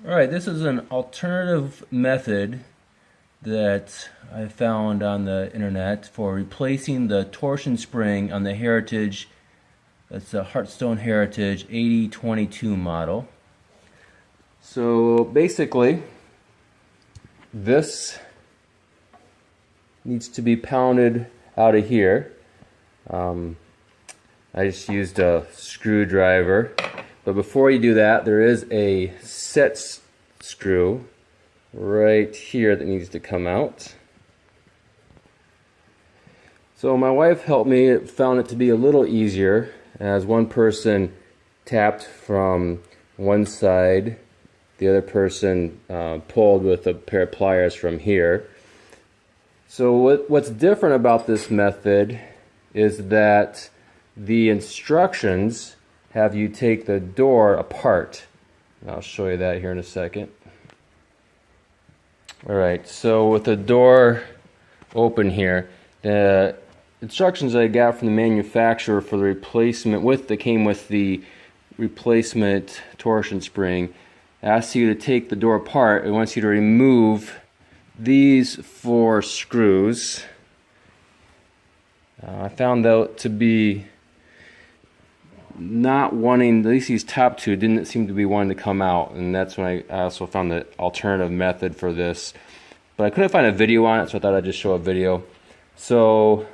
Alright, this is an alternative method that I found on the internet for replacing the torsion spring on the Heritage. That's the Hearthstone Heritage 8022 model. So basically, this needs to be pounded out of here. I just used a screwdriver. But before you do that, there is a set screw right here that needs to come out. So my wife helped me, found it to be a little easier as one person tapped from one side, the other person pulled with a pair of pliers from here. So what's different about this method is that the instructions have you take the door apart. And I'll show you that here in a second. Alright, so with the door open here, the instructions I got from the manufacturer for the replacement that came with the replacement torsion spring asks you to take the door apart. It wants you to remove these 4 screws. I found out to be not wanting, at least these top 2 didn't seem to be wanting to come out, and that's when I also found the alternative method for this. But I couldn't find a video on it, so I thought I'd just show a video. So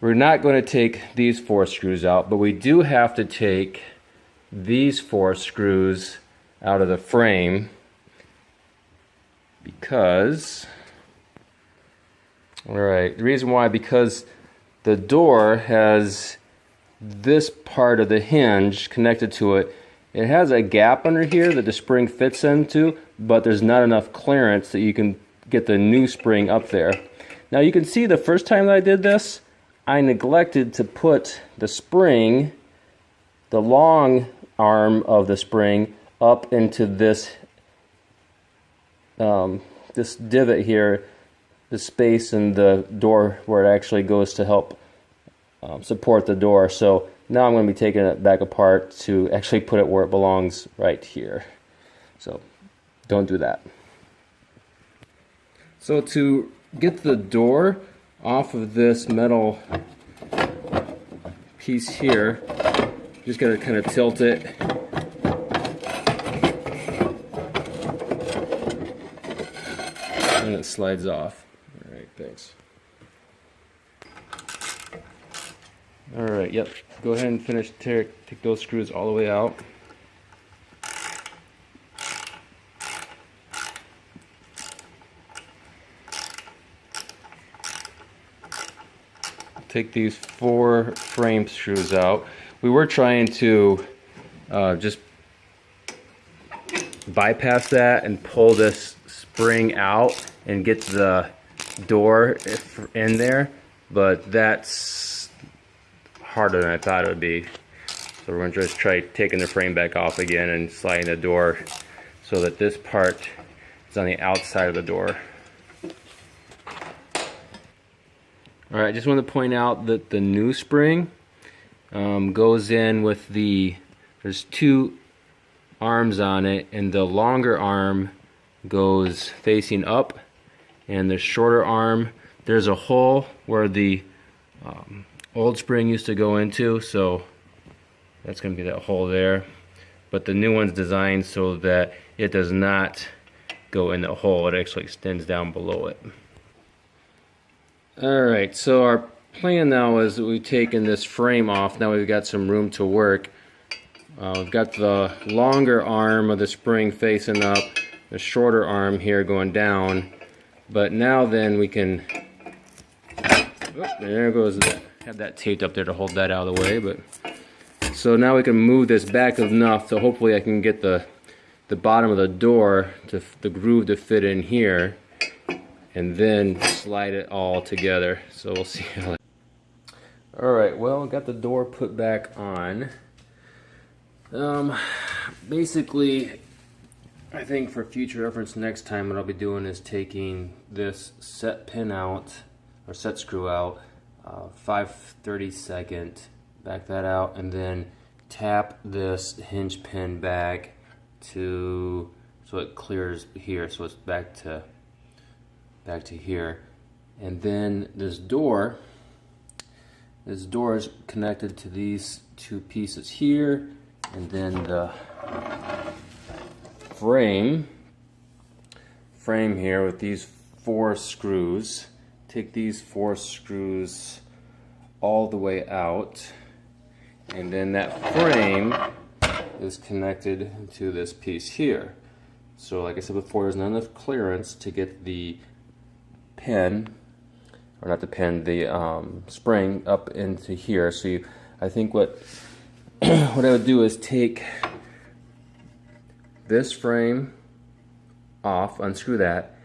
we're not going to take these 4 screws out, but we do have to take these 4 screws out of the frame because, alright, the reason why, because the door has this part of the hinge connected to it. It has a gap under here that the spring fits into, but there's not enough clearance that you can get the new spring up there. Now you can see the first time that I did this, I neglected to put the spring, the long arm of the spring, up into this this divot here, the space in the door where it actually goes to help support the door. So now I'm going to be taking it back apart to actually put it where it belongs, right here. So don't do that. So to get the door off of this metal piece here, just got to kind of tilt it. And it slides off. Alright, thanks. Alright, yep. Go ahead and finish, take those screws all the way out. Take these 4 frame screws out. We were trying to just bypass that and pull this spring out and get the door in there, but that's harder than I thought it would be. So we're going to just try taking the frame back off again and sliding the door so that this part is on the outside of the door. Alright, I just want to point out that the new spring goes in with there's 2 arms on it, and the longer arm goes facing up, and the shorter arm, there's a hole where the old spring used to go into, so that's going to be that hole there. But the new one's designed so that it does not go in the hole, it actually extends down below it. Alright, so our plan now is that we've taken this frame off. Now we've got some room to work. We've got the longer arm of the spring facing up, the shorter arm here going down. But now then we can, there goes that. Have that taped up there to hold that out of the way. But so now we can move this back enough so hopefully I can get the bottom of the door, to the groove to fit in here, and then slide it all together. So we'll see how that. Alright, well, got the door put back on. Basically, I think for future reference next time what I'll be doing is taking this set pin out, or set screw out, 5/32, back that out, and then tap this hinge pin back to so it clears here, so it's back to here. And then this door is connected to these two pieces here, and then the frame here with these 4 screws. Take these 4 screws all the way out, and then that frame is connected to this piece here. So like I said before, there's not enough clearance to get the pin, or not the pin, the spring up into here. So I think what what I would do is take this frame off, unscrew that,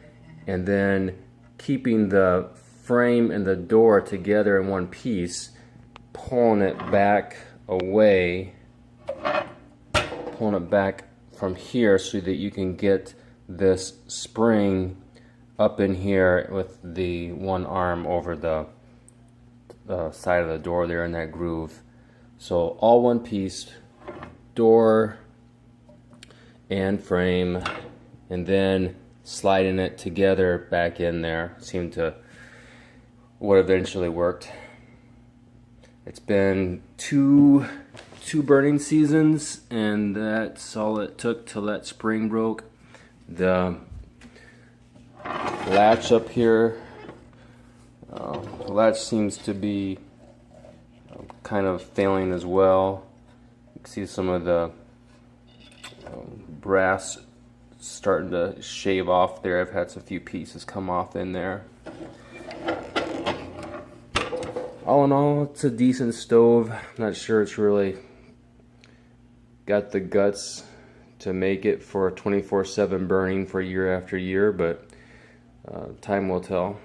and then keeping the frame and the door together in one piece, pulling it back away, pulling it back from here so that you can get this spring up in here with the one arm over the side of the door there in that groove. So all one piece, door and frame, and then sliding it together back in there seemed to what eventually worked. It's been two burning seasons, and that's all it took till that spring broke. The latch up here, the latch seems to be kind of failing as well. You can see some of the brass starting to shave off there. I've had a few pieces come off in there. All in all, it's a decent stove. I'm not sure it's really got the guts to make it for 24/7 burning for year after year, but time will tell.